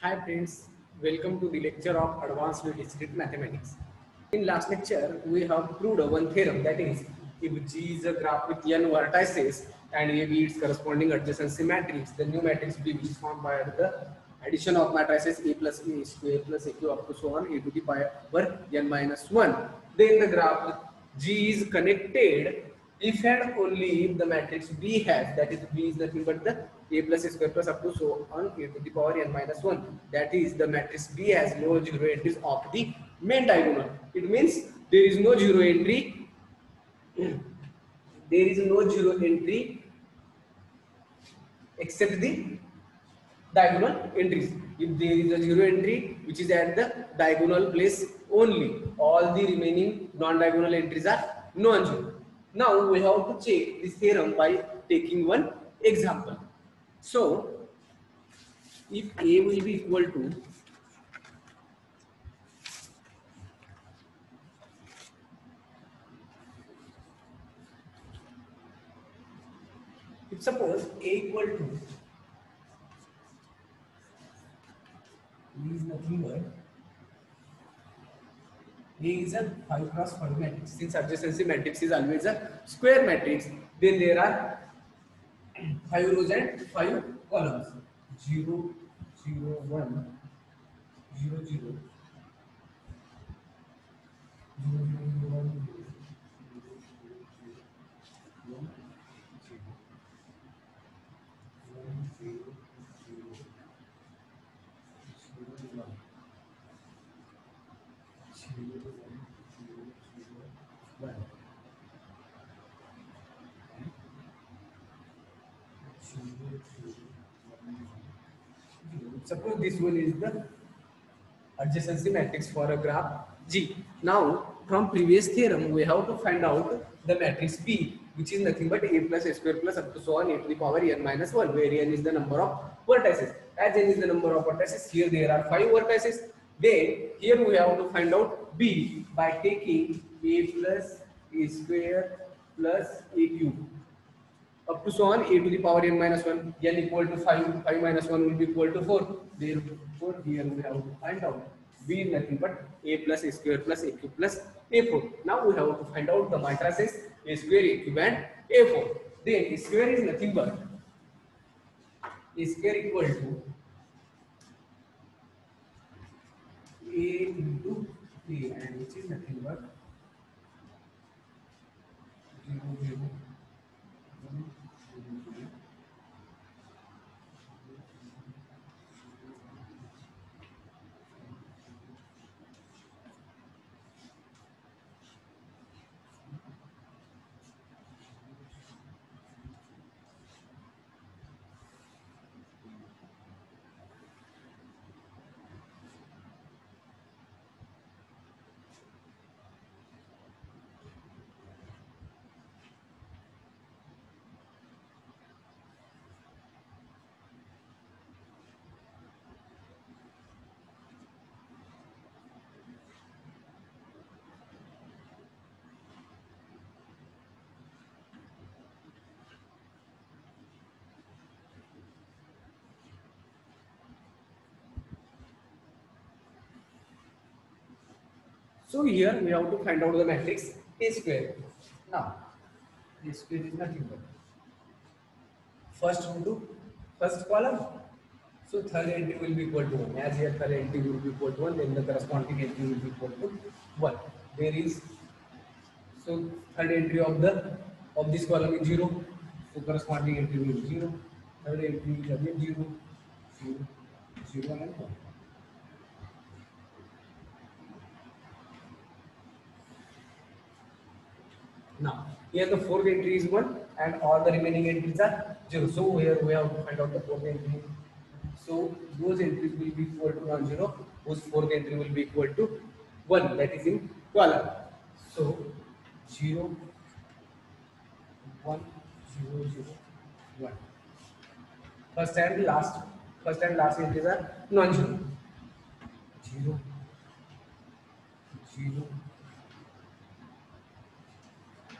Hi friends, welcome to the lecture of Advanced Discrete Mathematics. In last lecture, we have proved one theorem, that is, if G is a graph with n vertices and AB its corresponding adjacency matrix, the new matrix B is formed by the addition of matrices A plus A square plus AQ up to so on A to the power n minus 1. Then the graph G is connected if and only if the matrix B has, that is B is nothing but the A plus A square plus up to so on A to the power n minus 1. That is the matrix B has no zero entries of the main diagonal. It means there is no zero entry, there is no zero entry except the diagonal entries. If there is a zero entry which is at the diagonal place only, all the remaining non-diagonal entries are non-zero. Now we have to check this theorem by taking one example. So if A will be equal to, if suppose A equal to, E is nothing but A is a 5 cross 5 matrix. Since adjacency matrix is always a square matrix, then there are 5 rows and 5 columns. 0, 0, 1, 0, 0, 0, 0, 1, 1. Suppose this one is the adjacency matrix for a graph G. Now, from previous theorem, we have to find out the matrix P, which is nothing but A plus A square plus up to so on A to the power n minus 1, where n is the number of vertices. As n is the number of vertices, here there are 5 vertices. Then, here we have to find out B by taking A plus A square plus A cube up to so on A to the power n minus 1, n equal to 5, 5 minus 1 will be equal to 4. Therefore, here we have to find out B is nothing but A plus A square plus A cube plus A4. Now we have to find out the matrices A square, A cube and A4. Then A square is nothing but A square equal to A into A, and which is nothing but 0, 0, 1, 0, 0. So here we have to find out the matrix A square. Now, A square is nothing but first into first column. So third entry will be equal to 1. As here third entry will be equal to 1, then the corresponding entry will be equal to 1. There is, so third entry of this column is 0. So corresponding entry will be 0. Third entry is again 0, 0, 0 and 1. Now, here the fourth entry is 1 and all the remaining entries are 0. So here we have to find out the fourth entry. So those entries will be equal to non-zero, whose fourth entry will be equal to 1, that is in column. So 0, 1, 0, 0, 1. First and last entries are non-zero. 0, 0,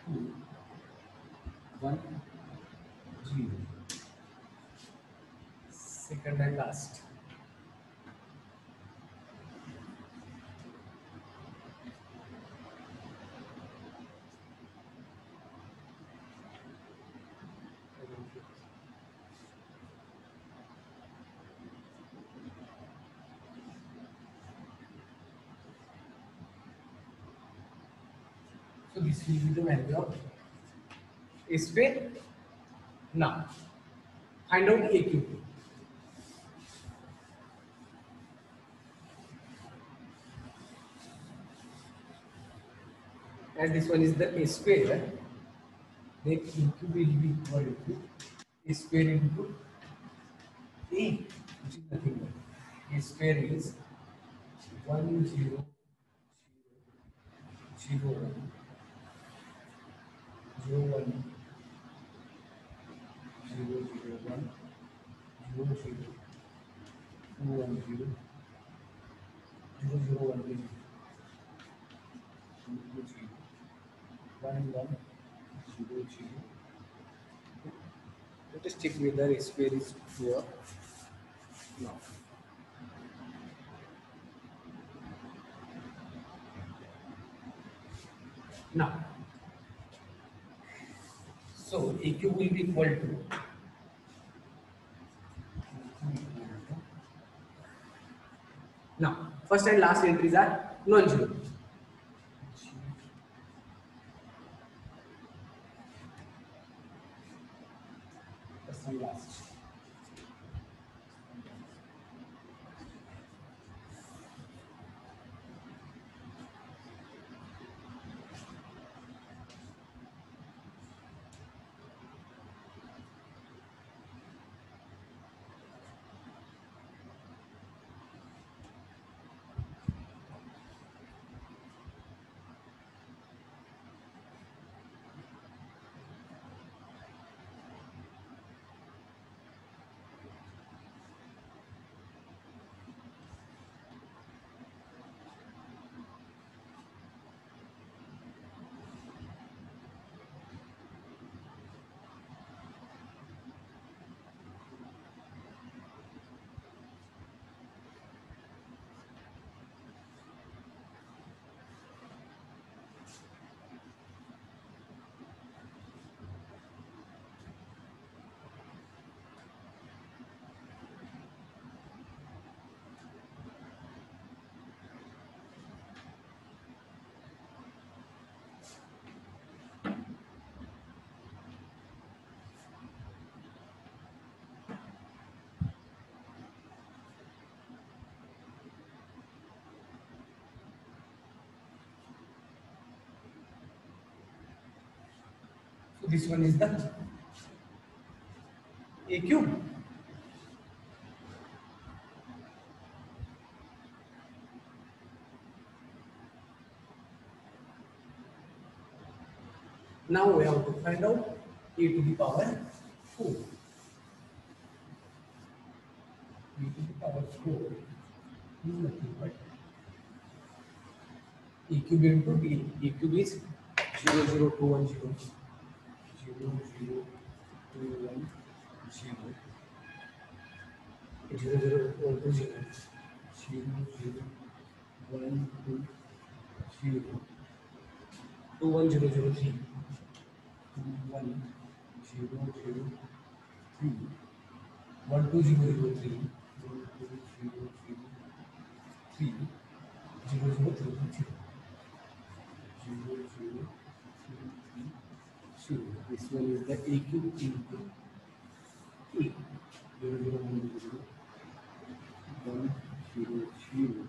2, 1, 0. Second and last. this will be the value of A square. Now, find out A cube. As this one is the A square, then A cube will be equal to A square into A, which is nothing but A square is 1 0 0 1 0 1 0 0 1 0 0 2 1 0 0 0 1 0 2 0 1 1 0 0. Let us check whether A square is true or not. Now, so A cube will be equal to now first and last entries are non-zero. First and last. So this one is the A cube. Now we have to find out A to the power 4. A to the power 4 is nothing but A cube into B. A cube is 0 0 2 1 0 0 0 2 1 0 0 0 1 2 0 0 0 1 2 0 2 1 0 0 3 2 1 0 0 3 1 2 0 0 3 1 2 0 0 3 0 0 3 0 0 0 3 0. This one is the A cube into A. 0 0 1 0 1 0 0.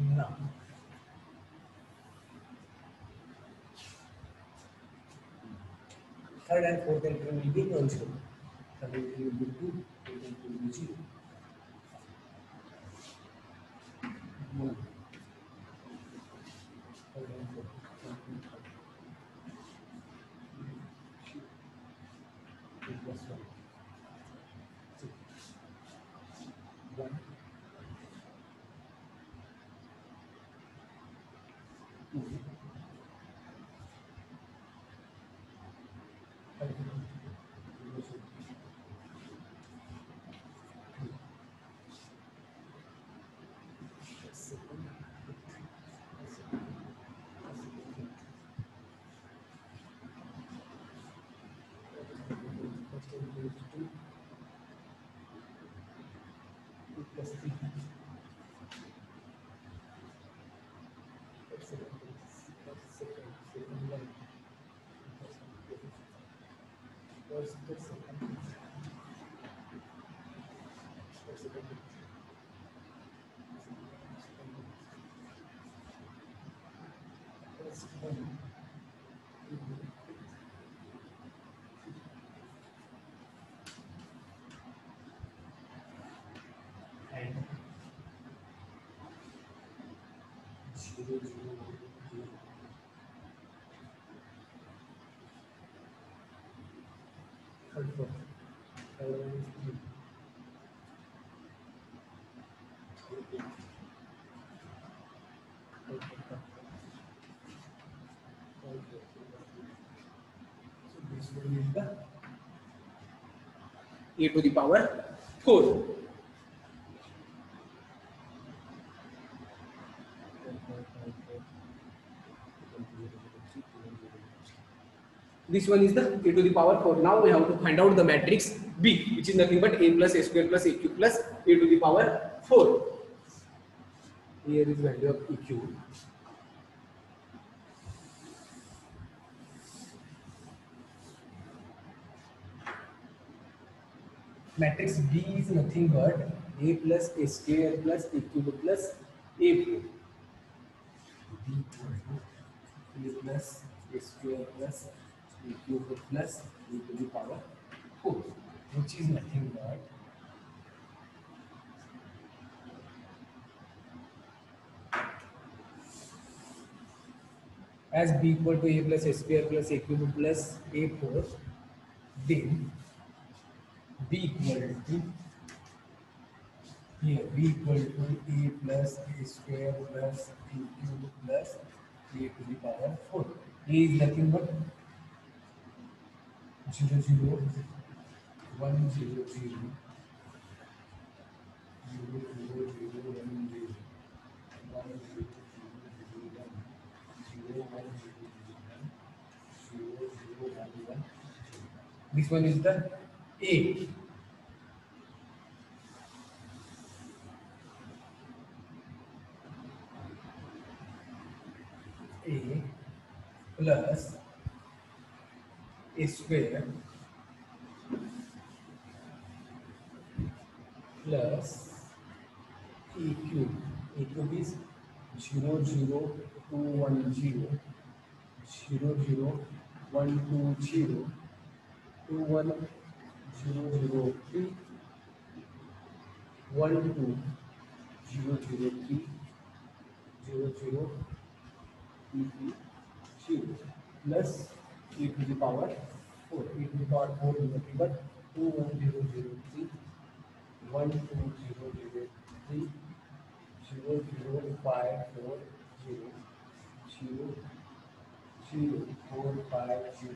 Now, third and fourth entry will be non-zero. Third entry will be 2, fourth entry will be 0. 1. Third and fourth. 2 plus 1. 6. 1. 2. 5. a to the power 4. This one is the a to the power 4. Now we have to find out the matrix B, which is nothing but a plus a square plus a cube plus a to the power 4. Here is value of eq. Matrix B is nothing but a plus a square plus a cube plus a4. B equal to a plus a square plus a cube plus a to the power 4, which is nothing but as b equal to a plus a square plus a cube plus a4, then b equal to here b equal to a plus a square plus a cube plus a to the power 4. A is nothing but 0 0 1 0 0 0 0 0 1 0 1 0 0 0 1 0 0 1 1. This one is the A. A plus a square plus a cube. A cube is 0 0 2 1 0 0 0 1 2 0 2 1 0 0 3 1 2 0 0 3 0 0 3 3 0 plus e to the power 4. E to the power 4 is nothing but 2 1 0 0 3 1 2 0 0 3 0 0 5 4 0 0 0 4 5 0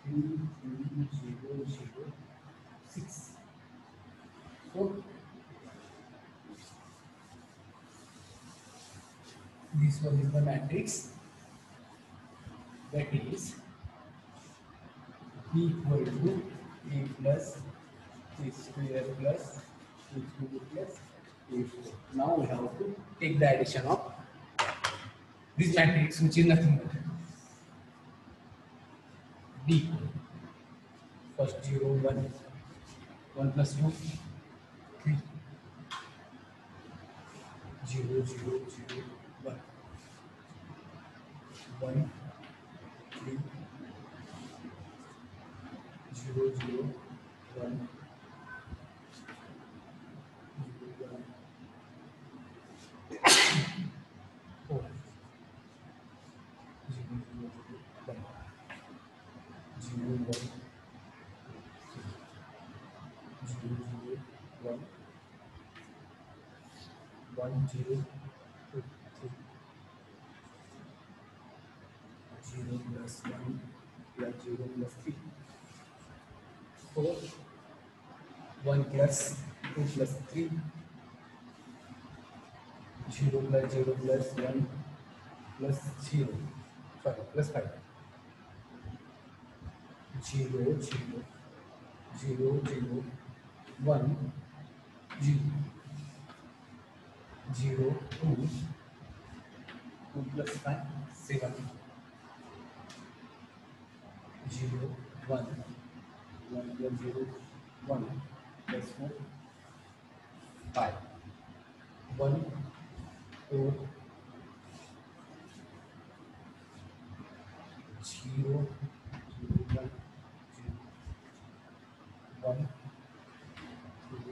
3 3 0 0 6. So this one is the matrix, that is B equal to A plus A square plus A cube plus A4. Now we have to take the addition of this matrix, which is nothing but B. First 0 1 1 plus 2 3 0 0 0 1 1 3 0 0 1 4 0 0 1 1 0 2 3 0 plus 1 plus 0 plus 3 4 1 plus 2 plus 3 0 plus 0 plus 1 plus 0 sorry plus 5 0 0 0 0 1 0 0 2 2 plus 5, 7, 0, 1, 1 plus 0, 1, plus 4, 5, 1, 4, 0, 1, 1, 2,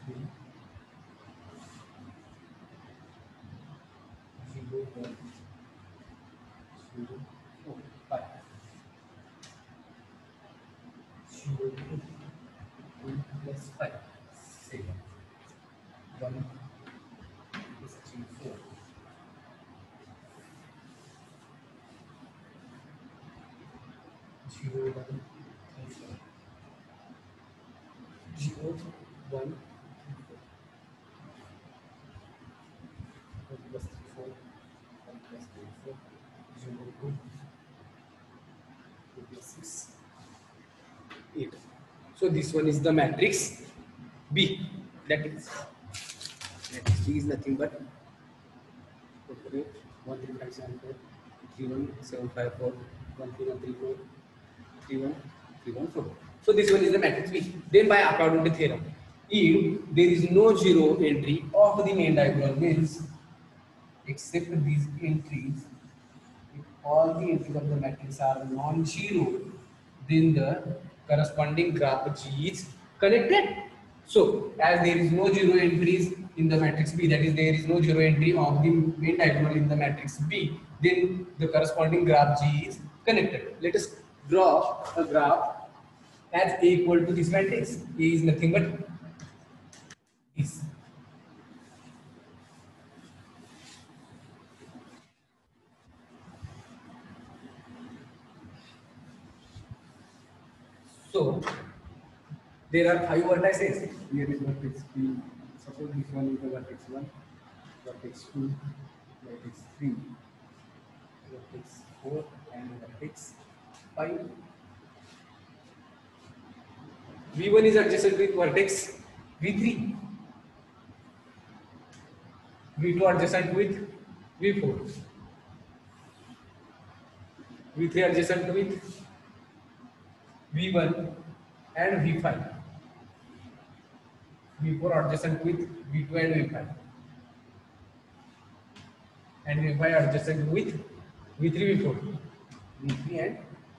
3, 0, 1, 0, 4, 5, 0, 2, 2 plus 5, 7, 1 plus 3, 4, 0, 1, 3, 4, 0, 1, 1 plus 3, 4, 1 plus 3, 4, 0, 2, 2 plus 6, 8. So this one is the matrix B. That is matrix B is nothing but 1 3 5 7 4 3 1 7 5 4 1 3 1 3 4 3 1 3 1 4. So this one is the matrix B. Then by according to theorem, if there is no zero entry of the main diagonal, means except these entries, if all the entries of the matrix are non-zero, then the corresponding graph G is connected. So, as there is no zero entries in the matrix B, that is, there is no zero entry of the main diagonal in the matrix B, then the corresponding graph G is connected. Let us draw a graph as A equal to this matrix. A is nothing but this. So, there are 5 vertices. Here is vertex P. Suppose this one is the vertex 1, vertex 2, vertex 3, vertex 4, and vertex 5. V1 is adjacent with vertex V3. V2 adjacent with V4. V3 adjacent with V1 and V5. V4 adjacent with V2 and V5. And V5 adjacent with V3, V4. V3 and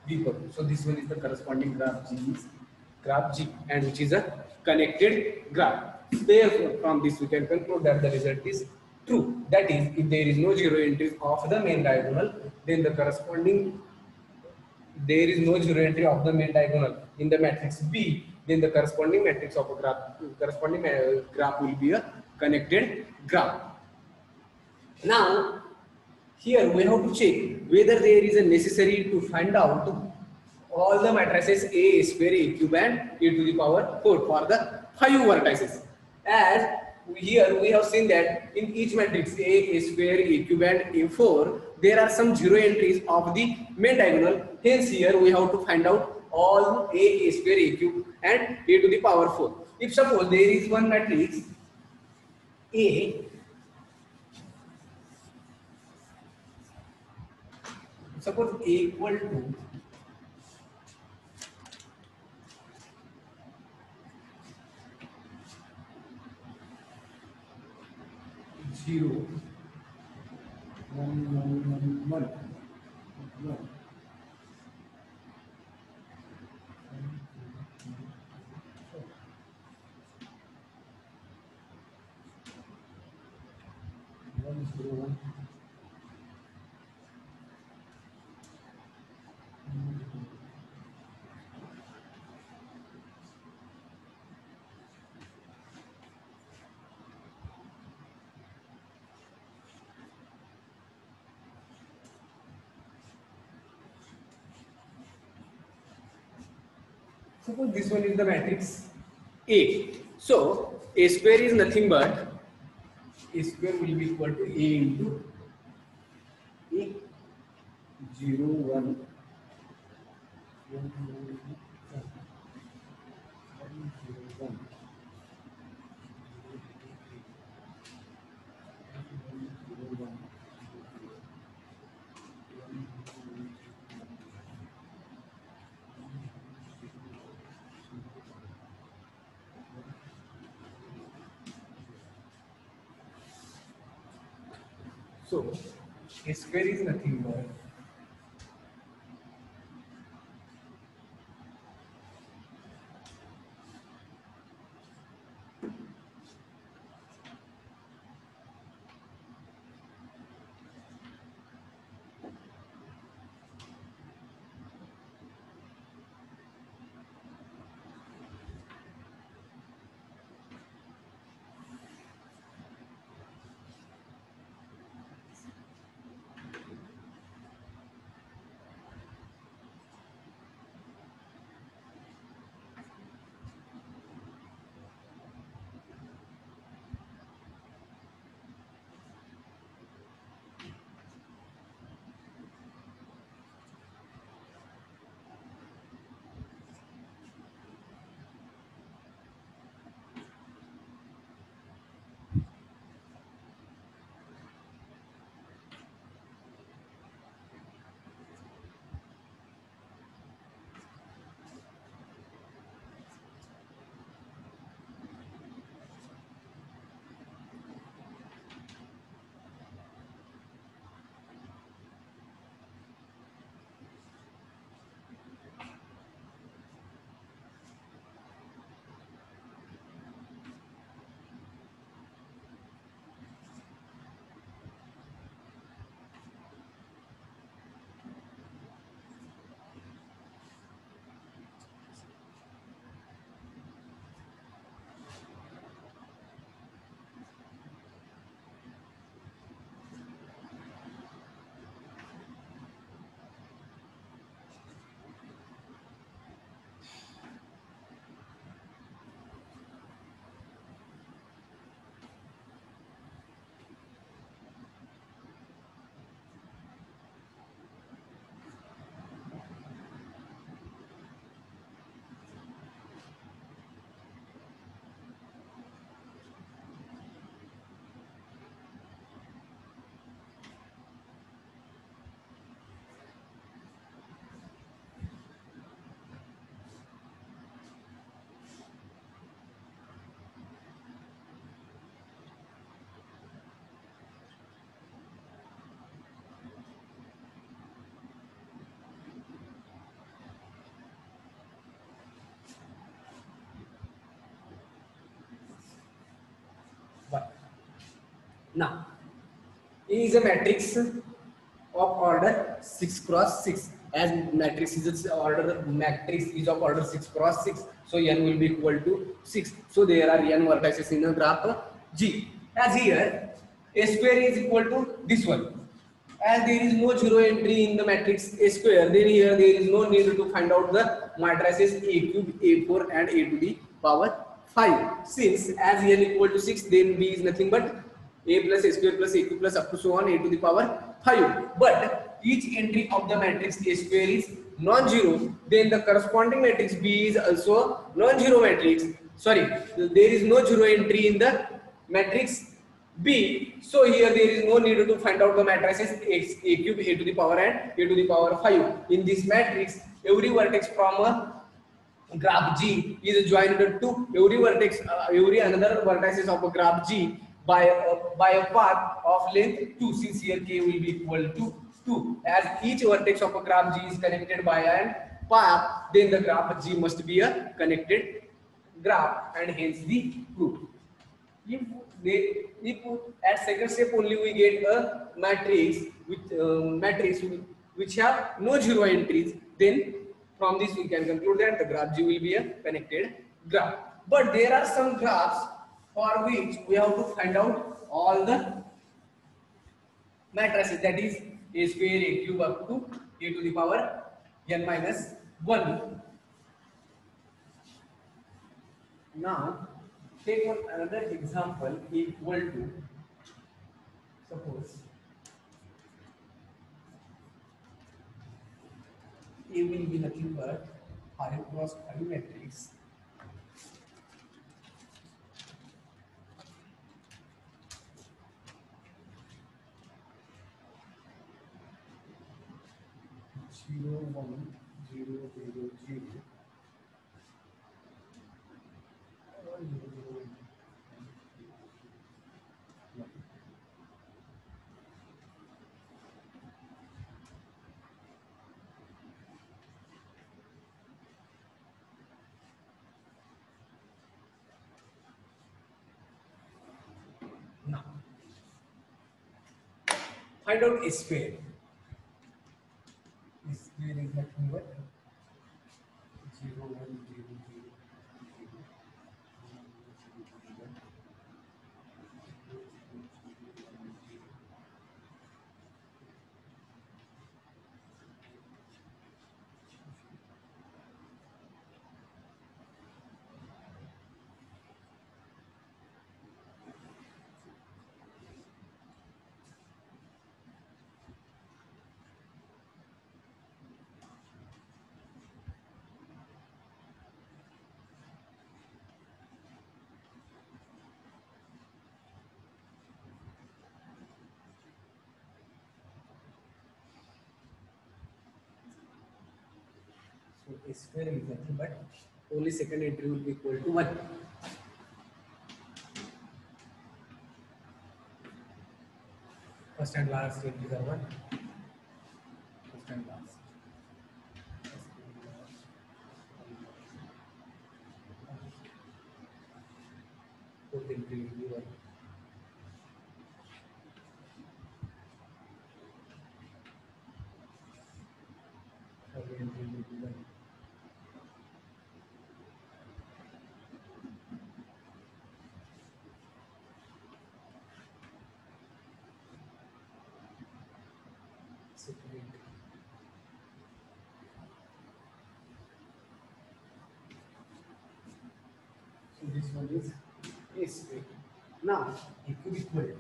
V4. So this one is the corresponding graph G, is graph G, and which is a connected graph. Therefore, from this we can conclude that the result is true. That is, if there is no zero entries of the main diagonal, then the corresponding there is no zero entry of the main diagonal in the matrix B, then the corresponding matrix of a graph, graph will be a connected graph. Now, here we have to check whether there is a necessary to find out all the matrices A square, A cube, and A to the power 4 for the 5 vertices. As here we have seen that in each matrix A square, A cube, and A4, there are some zero entries of the main diagonal. Hence, here we have to find out all A square, A cube, and A to the power 4. If suppose there is one matrix A, suppose A equal to 0, 1, 1, 1, 1, 1. 1, 0, 1. Suppose this one is the matrix A. So A square is nothing but A square will be equal to A into A, 0, 1, 1, 1, 0, 1. So a square is nothing but what? Now, A is a matrix of order 6 cross 6. As matrix is of order 6 cross 6, so n will be equal to 6. So there are n vertices in the graph G. As here, a square is equal to this one. As there is no zero entry in the matrix A square, then here there is no need to find out the matrices A cube, A4 and A to the power 5. Since as n equal to 6, then B is nothing but A plus A square plus A cube plus up to so on A to the power 5. But each entry of the matrix A square is non-zero, then the corresponding matrix B is also non-zero matrix. Sorry, there is no zero entry in the matrix B. So here there is no need to find out the matrices A cube, A to the power and A to the power 5. In this matrix, every vertex from a graph G is joined to every vertex, every another vertices of a graph G by a path of length 2, since here k will be equal to 2. As each vertex of a graph G is connected by an path, then the graph G must be a connected graph and hence the proof. If if at second step only we get a matrix which have no zero entries, then from this we can conclude that the graph G will be a connected graph. But there are some graphs for which we have to find out all the matrices, that is a square, a cube up to a to the power n minus 1. Now take one another example equal to, suppose A will be nothing but 5 cross 5 matrix. Zero 1 0 0 0 1 0 0 1. Find out a square. A square is nothing but 0, 1, 0, 0. So a square is nothing but only second entry will be equal to 1. First and last entries are 1. First and last. Fourth entry will be 1. Third entry will be 1. Second entry. So this one is a square. Now it could equal to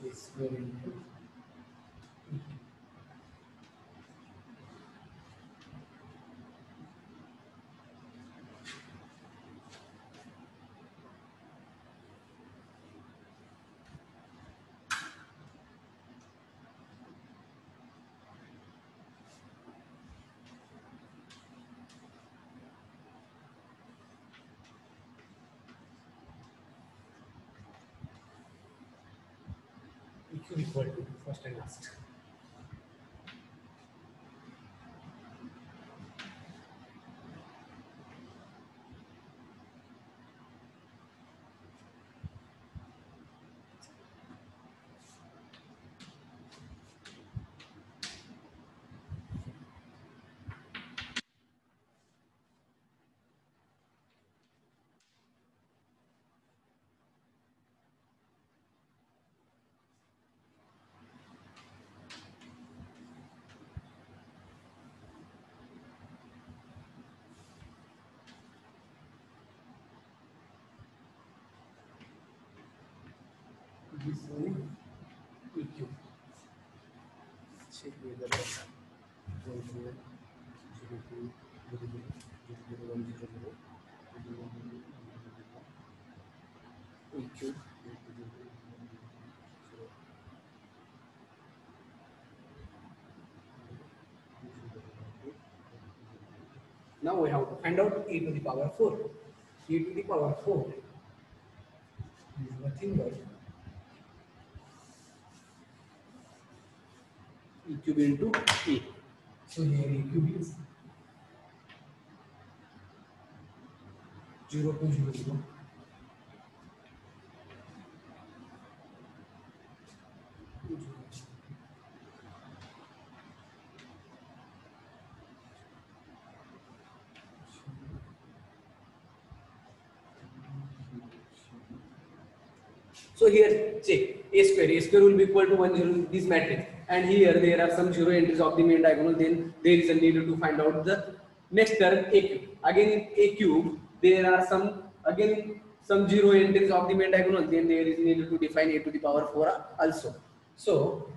a square into equal to first and last. This one EQ. Check whether 1, 0, 2, 0, 0, 1, 0, 0, EQ. Now we have to find out e to the power 4. E to the power 4 is nothing but e cube into e. So here e cube is 0 to 0, 0. So here check a square. A square will be equal to 1 0 this matrix, and here there are some 0 entries of the main diagonal. Then there is a need to find out the next term a cube. Again in a cube there are some 0 entries of the main diagonal. Then there is need to define a to the power 4 also. So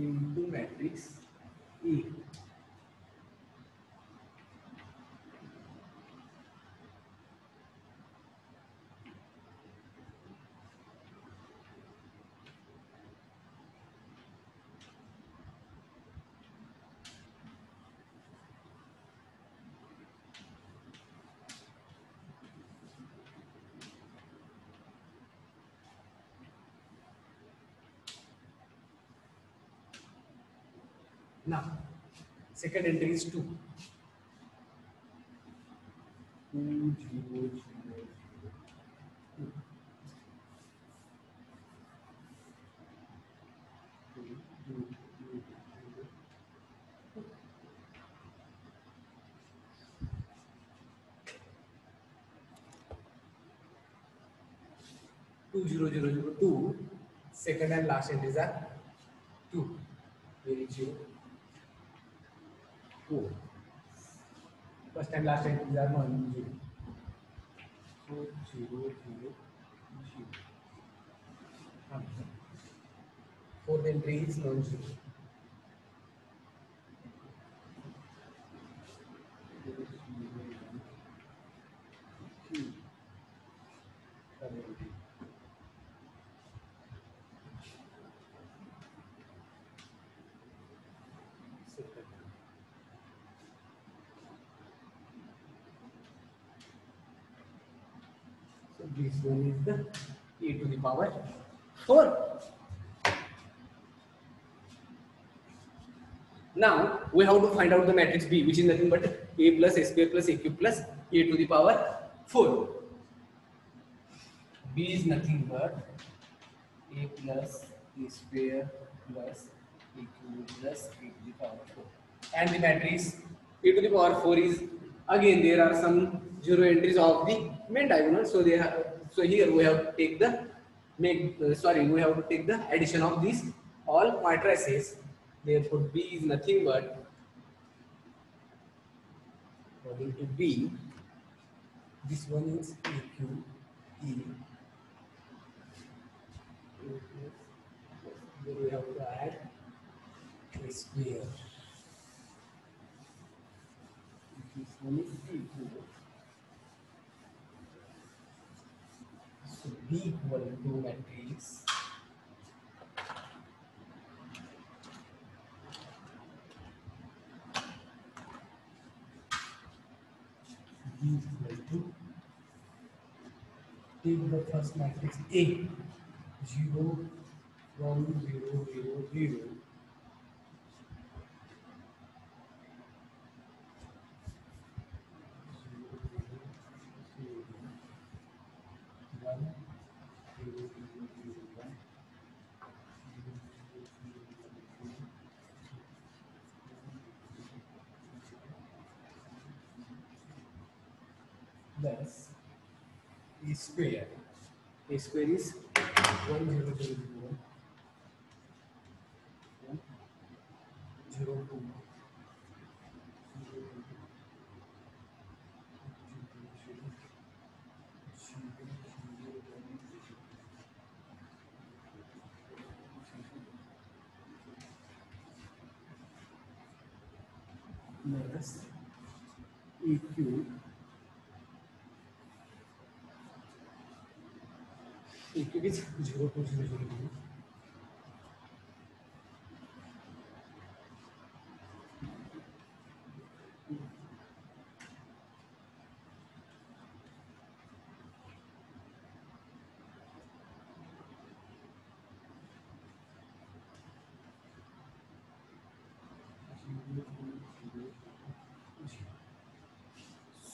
into matrix E. Now, second entry is 2. 2 0 0 2. 2 0 0 0 2. Second and last entries are 2. Very 0 4. First and last entries are 1 0. So 0 0 0. Fourth entry is non zero. So this one is the e to the power 4. Now we have to find out the matrix B, which is nothing but a plus a square plus a cube plus a to the power 4. B is nothing but a plus a square plus a cube plus a to the power 4. And the matrix a to the power 4 is, again there are some zero entries of the main diagonal. So they have, so here we have to take the we have to take the addition of these all matrices. Therefore B is nothing but, according to B, this one is EQ E. Then we have to add a square. This one is EQ. So B equal to matrix B equal to, take the first matrix A, 0 1 0 0 0. Thus, A square. A square is 1 0 0 0 1 0 2 plus EQ. EQ is 0 2 0 0 0.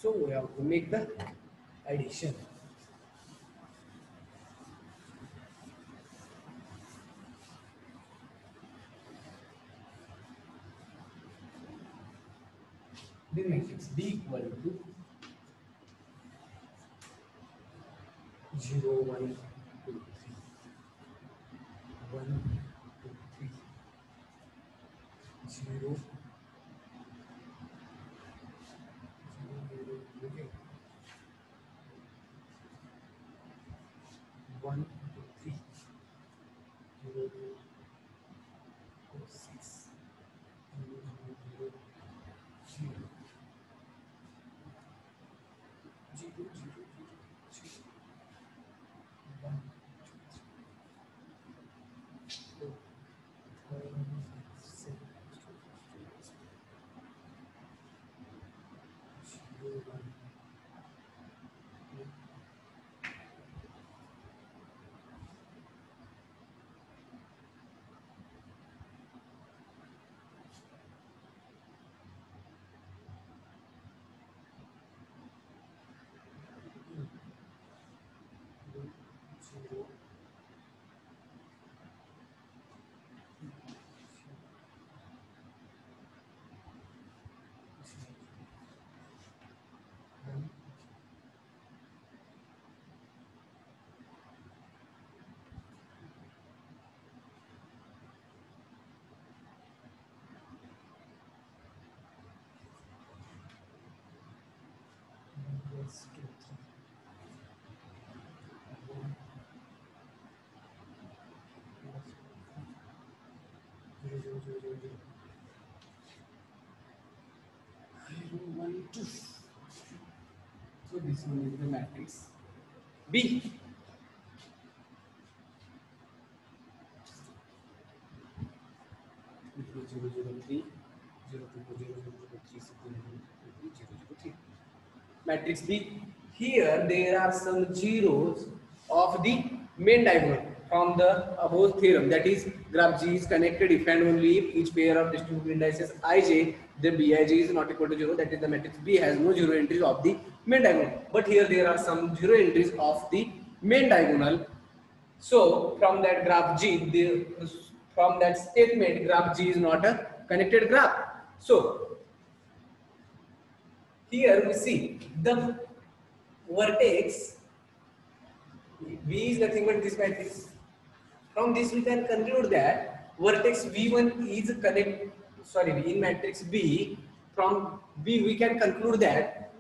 So we have to make the addition. The matrix B equal to 0 1 2 3 1 2 3 0 1 2 3 0 2 So this one is the matrix B. 003 matrix B. Here there are some zeros of the main diagonal from the above theorem, that is graph G is connected if and only if each pair of distributed indices ij, then Bij is not equal to 0, that is the matrix B has no zero entries of the main diagonal. But here there are some zero entries of the main diagonal. So from that graph G, from that statement, graph G is not a connected graph. So here we see the vertex V is nothing but this matrix. From this we can conclude that vertex V1 is in matrix B. From B we can conclude that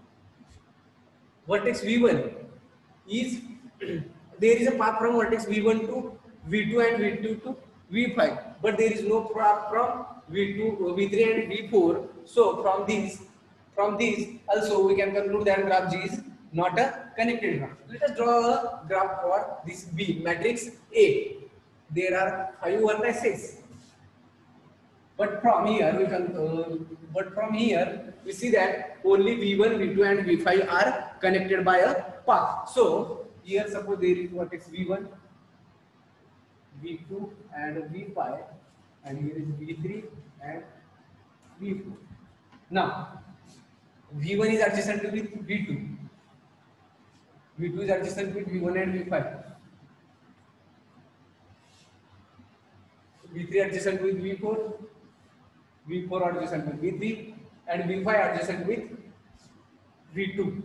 vertex V1 is there is a path from vertex V1 to V2 and V2 to V5, but there is no path from V2, V3 and V4. So from these also we can conclude that graph G is not a connected graph. Let us draw a graph for this B matrix A. There are 5 vertices, but from here we see that only V1, V2 and V5 are connected by a path. So here suppose there is vertex V1, V2 and V5, and here is V3 and V4. Now V1 is adjacent with V2, V2 is adjacent with V1 and V5, V3 adjacent with V4, V4 adjacent with V3, and V5 adjacent with V2.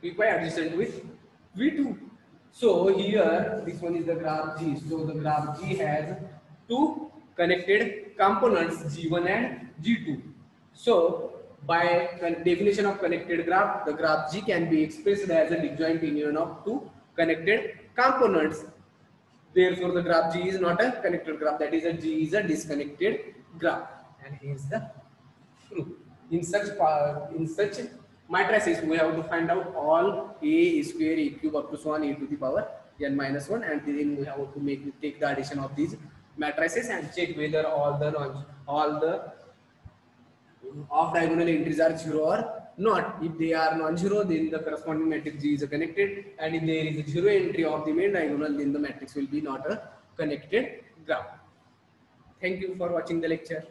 V5 adjacent with V2. So here this one is the graph G. So the graph G has two connected components G1 and G2. So by definition of connected graph, the graph G can be expressed as a disjoint union of two connected components. Therefore the graph G is not a connected graph, that is G is a disconnected graph. And here's the proof. In such matrices we have to find out all a square, a cube up to so on a to the power n minus 1, and then we have to take the addition of these matrices and check whether all the off diagonal entries are 0 or not. If they are non-zero, then the corresponding matrix G is connected, and if there is a zero entry of the main diagonal, then the matrix will be not a connected graph. Thank you for watching the lecture.